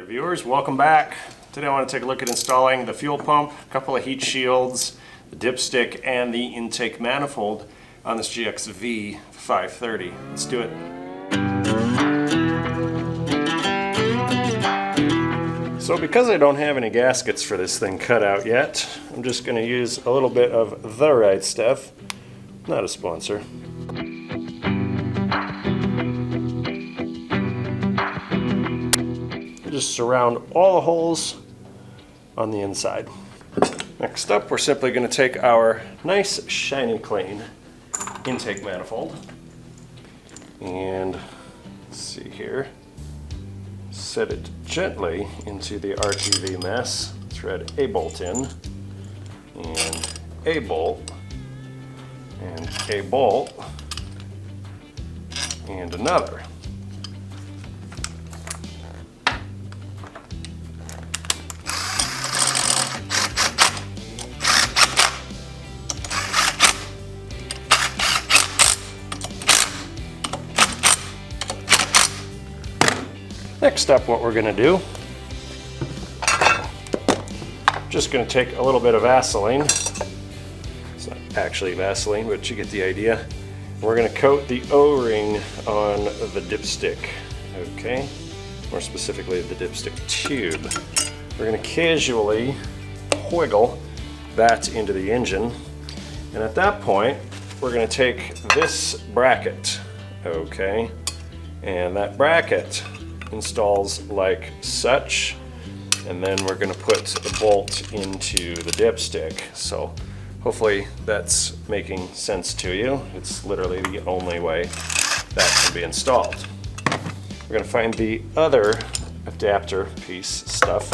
viewers, welcome back. Today I want to take a look at installing the fuel pump, a couple of heat shields, the dipstick, and the intake manifold on this GXV-530. Let's do it. So because I don't have any gaskets for this thing cut out yet, I'm just going to use a little bit of The Right Stuff, not a sponsor. Just surround all the holes on the inside. Next up, we're simply going to take our nice, shiny, clean intake manifold and let's see here, set it gently into the RTV mess. Thread a bolt in, and a bolt, and a bolt, and another. Next up, what we're going to do, just going to take a little bit of Vaseline. It's not actually Vaseline, but you get the idea. We're going to coat the O-ring on the dipstick, okay? More specifically, the dipstick tube. We're going to casually wiggle that into the engine, and at that point, we're going to take this bracket, okay? And that bracket installs like such, and then we're going to put the bolt into the dipstick. So hopefully that's making sense to you. It's literally the only way that can be installed. We're going to find the other adapter piece stuff.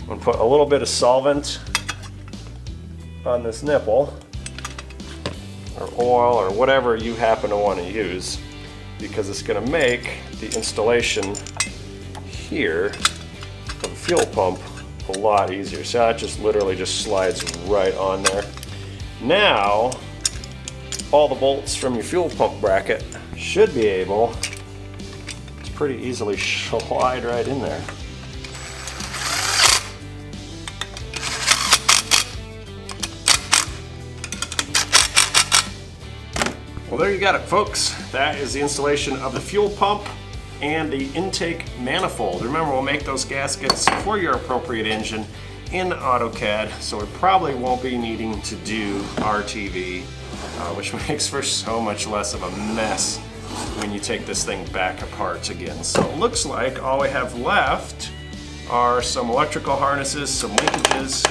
I'm going to put a little bit of solvent on this nipple, or oil, or whatever you happen to want to use, because it's going to make the installation here of the fuel pump a lot easier. So that just literally just slides right on there. Now, all the bolts from your fuel pump bracket should be able to pretty easily slide right in there. Well, there you got it, folks. That is the installation of the fuel pump and the intake manifold. Remember, we'll make those gaskets for your appropriate engine in AutoCAD, so we probably won't be needing to do RTV, which makes for so much less of a mess when you take this thing back apart again. So it looks like all we have left are some electrical harnesses, some linkages,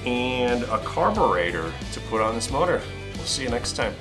and a carburetor to put on this motor. We'll see you next time.